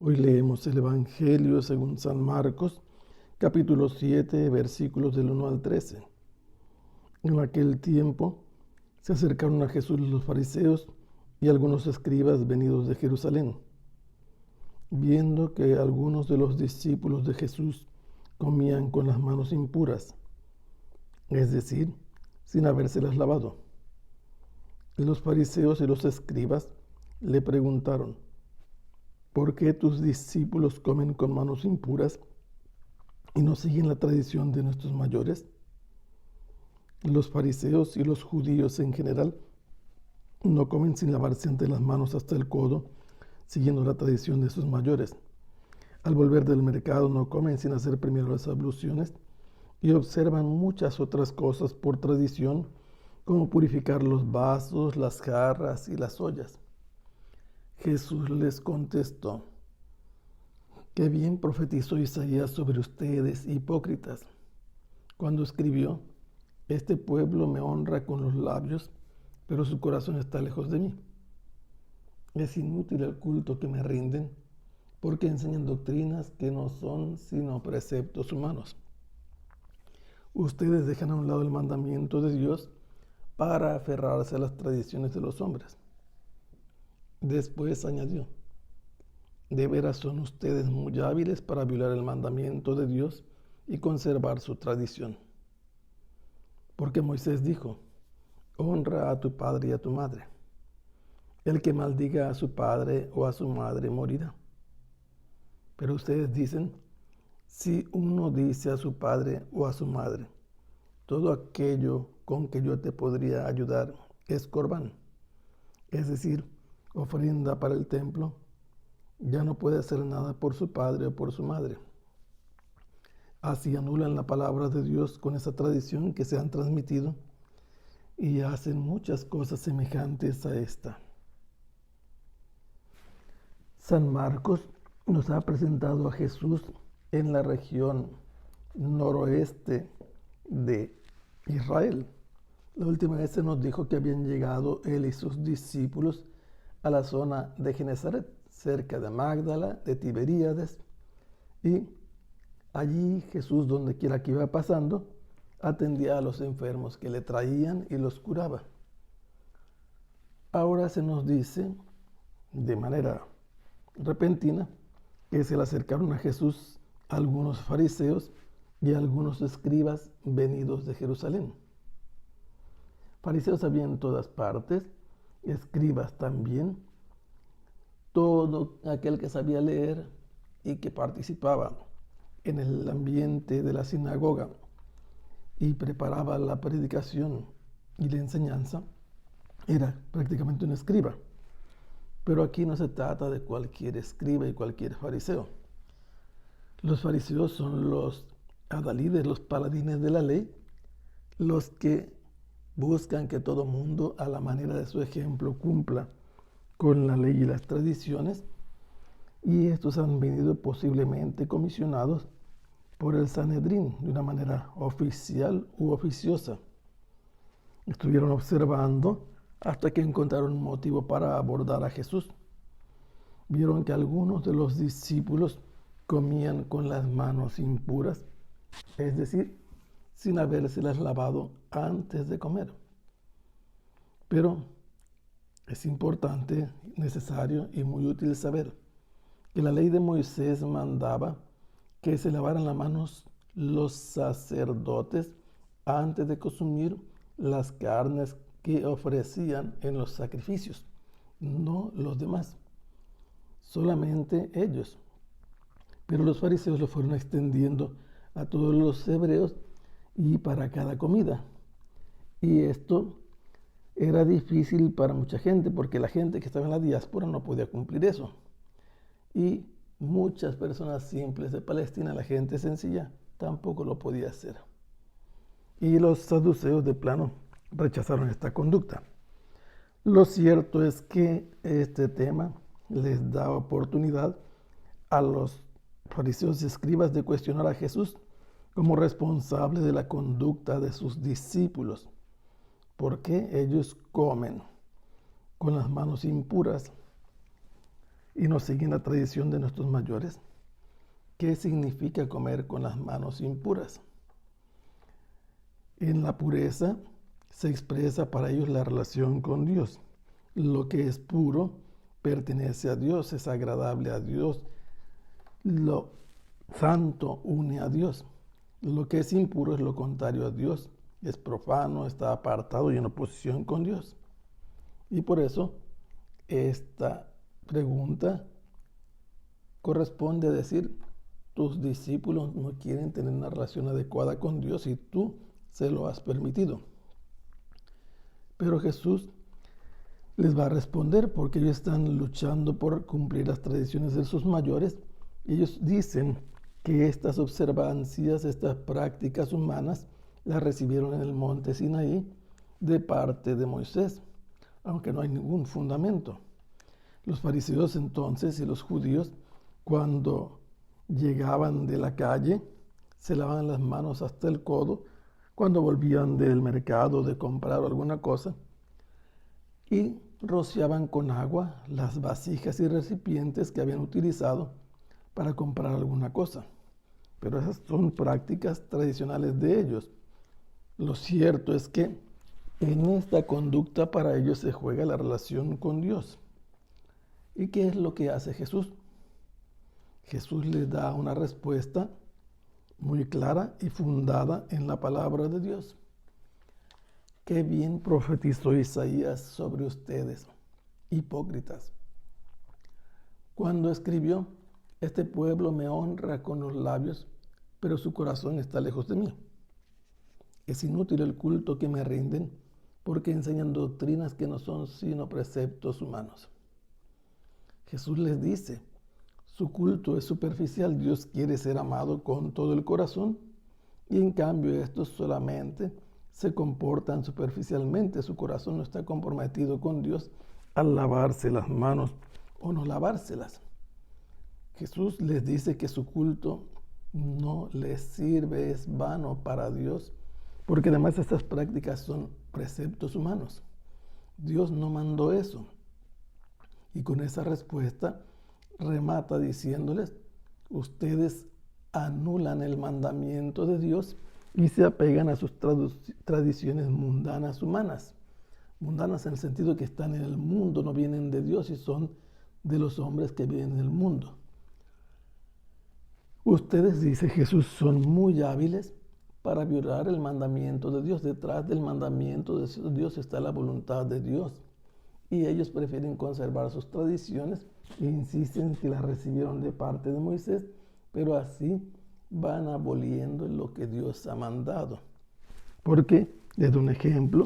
Hoy leemos el Evangelio según San Marcos, capítulo 7, versículos del 1 al 13. En aquel tiempo se acercaron a Jesús los fariseos y algunos escribas venidos de Jerusalén. Viendo que algunos de los discípulos de Jesús comían con las manos impuras, es decir, sin habérselas lavado. Los fariseos y los escribas le preguntaron: ¿por qué tus discípulos comen con manos impuras y no siguen la tradición de nuestros mayores? Los fariseos y los judíos en general no comen sin lavarse ante las manos hasta el codo, siguiendo la tradición de sus mayores. Al volver del mercado no comen sin hacer primero las abluciones y observan muchas otras cosas por tradición, como purificar los vasos, las jarras y las ollas. Jesús les contestó: qué bien profetizó Isaías sobre ustedes, hipócritas, cuando escribió: este pueblo me honra con los labios, pero su corazón está lejos de mí. Es inútil el culto que me rinden, porque enseñan doctrinas que no son sino preceptos humanos. Ustedes dejan a un lado el mandamiento de Dios para aferrarse a las tradiciones de los hombres. Después añadió: de veras son ustedes muy hábiles para violar el mandamiento de Dios y conservar su tradición. Porque Moisés dijo: honra a tu padre y a tu madre. El que maldiga a su padre o a su madre morirá. Pero ustedes dicen: si uno dice a su padre o a su madre, todo aquello con que yo te podría ayudar es corbán, es decir, ofrenda para el templo, ya no puede hacer nada por su padre o por su madre. Así anulan la palabra de Dios con esa tradición que se han transmitido y hacen muchas cosas semejantes a esta. San Marcos nos ha presentado a Jesús en la región noroeste de Israel. La última vez se nos dijo que habían llegado él y sus discípulos a la zona de Genezaret, cerca de Magdala, de Tiberíades, y allí Jesús, donde quiera que iba pasando, atendía a los enfermos que le traían y los curaba. Ahora se nos dice, de manera repentina, que se le acercaron a Jesús algunos fariseos y algunos escribas venidos de Jerusalén. Fariseos había en todas partes, escribas también. Todo aquel que sabía leer y que participaba en el ambiente de la sinagoga y preparaba la predicación y la enseñanza era prácticamente un escriba. Pero aquí no se trata de cualquier escriba y cualquier fariseo. Los fariseos son los adalides, los paladines de la ley, los que buscan que todo mundo, a la manera de su ejemplo, cumpla con la ley y las tradiciones, y estos han venido posiblemente comisionados por el Sanedrín de una manera oficial u oficiosa. Estuvieron observando hasta que encontraron un motivo para abordar a Jesús. Vieron que algunos de los discípulos comían con las manos impuras, es decir, sin habérselas lavado antes de comer. Pero es importante, necesario y muy útil saber que la ley de Moisés mandaba que se lavaran las manos los sacerdotes antes de consumir las carnes que ofrecían en los sacrificios, no los demás, solamente ellos. Pero los fariseos lo fueron extendiendo a todos los hebreos y para cada comida. Y esto era difícil para mucha gente, porque la gente que estaba en la diáspora no podía cumplir eso. Y muchas personas simples de Palestina, la gente sencilla, tampoco lo podía hacer. Y los saduceos de plano rechazaron esta conducta. Lo cierto es que este tema les da oportunidad a los fariseos y escribas de cuestionar a Jesús como responsable de la conducta de sus discípulos. ¿Por qué ellos comen con las manos impuras y no siguen la tradición de nuestros mayores. ¿Qué significa comer con las manos impuras? En la pureza se expresa para ellos la relación con Dios. Lo que es puro pertenece a Dios, es agradable a Dios. Lo santo une a Dios. Lo que es impuro es lo contrario a Dios. Es profano, está apartado y en oposición con Dios. Y por eso esta pregunta corresponde a decir, tus discípulos no quieren tener una relación adecuada con Dios y tú se lo has permitido. Pero Jesús les va a responder porque ellos están luchando por cumplir las tradiciones de sus mayores. Ellos dicen que estas observancias, estas prácticas humanas, las recibieron en el monte Sinaí de parte de Moisés, aunque no hay ningún fundamento. Los fariseos entonces y los judíos, cuando llegaban de la calle, se lavaban las manos hasta el codo, cuando volvían del mercado de comprar alguna cosa, y rociaban con agua las vasijas y recipientes que habían utilizado para comprar alguna cosa. Pero esas son prácticas tradicionales de ellos. Lo cierto es que en esta conducta para ellos se juega la relación con Dios. ¿Y qué es lo que hace Jesús? Jesús les da una respuesta muy clara y fundada en la palabra de Dios. Qué bien profetizó Isaías sobre ustedes, hipócritas, cuando escribió, este pueblo me honra con los labios, pero su corazón está lejos de mí. Es inútil el culto que me rinden, porque enseñan doctrinas que no son sino preceptos humanos. Jesús les dice, su culto es superficial, Dios quiere ser amado con todo el corazón, y en cambio estos solamente se comportan superficialmente, su corazón no está comprometido con Dios al lavarse las manos o no lavárselas. Jesús les dice que su culto no les sirve, es vano para Dios, porque además estas prácticas son preceptos humanos. Dios no mandó eso. Y con esa respuesta remata diciéndoles, ustedes anulan el mandamiento de Dios y se apegan a sus tradiciones mundanas humanas. Mundanas en el sentido que están en el mundo, no vienen de Dios y son de los hombres que viven en el mundo. Ustedes, dice Jesús, son muy hábiles para violar el mandamiento de Dios. Detrás del mandamiento de Dios está la voluntad de Dios. Y ellos prefieren conservar sus tradiciones e insisten que las recibieron de parte de Moisés, pero así van aboliendo lo que Dios ha mandado. Porque, desde un ejemplo,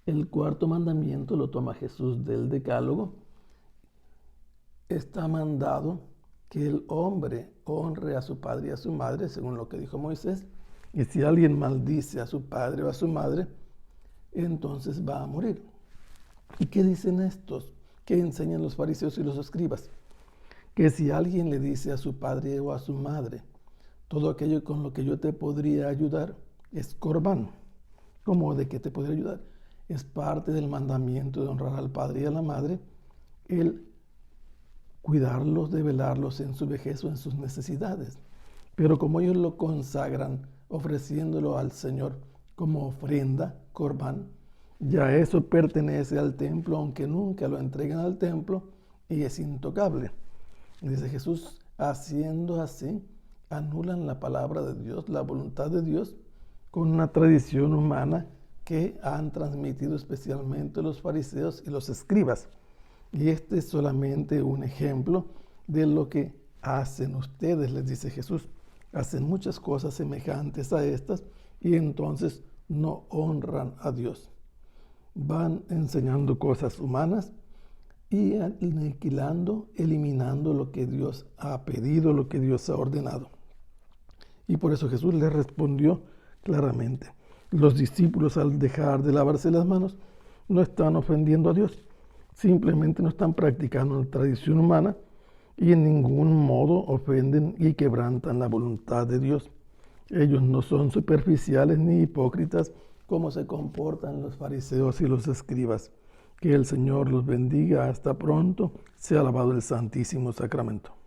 el cuarto mandamiento lo toma Jesús del Decálogo. Está mandado que el hombre honre a su padre y a su madre, según lo que dijo Moisés, y si alguien maldice a su padre o a su madre, entonces va a morir. ¿Y qué dicen estos? ¿Qué enseñan los fariseos y los escribas? Que si alguien le dice a su padre o a su madre, todo aquello con lo que yo te podría ayudar es corbán. ¿Cómo de qué te podría ayudar? Es parte del mandamiento de honrar al padre y a la madre, el cuidarlos, de velarlos en su vejez o en sus necesidades. Pero como ellos lo consagran ofreciéndolo al Señor como ofrenda, corbán, ya eso pertenece al templo, aunque nunca lo entreguen al templo, y es intocable. Dice Jesús, haciendo así, anulan la palabra de Dios, la voluntad de Dios, con una tradición humana que han transmitido especialmente los fariseos y los escribas. Y este es solamente un ejemplo de lo que hacen ustedes, les dice Jesús. Hacen muchas cosas semejantes a estas y entonces no honran a Dios. Van enseñando cosas humanas y aniquilando, eliminando lo que Dios ha pedido, lo que Dios ha ordenado. Y por eso Jesús les respondió claramente. Los discípulos, al dejar de lavarse las manos, no están ofendiendo a Dios. Simplemente no están practicando la tradición humana y en ningún modo ofenden y quebrantan la voluntad de Dios. Ellos no son superficiales ni hipócritas como se comportan los fariseos y los escribas. Que el Señor los bendiga. Hasta pronto. Sea alabado el Santísimo Sacramento.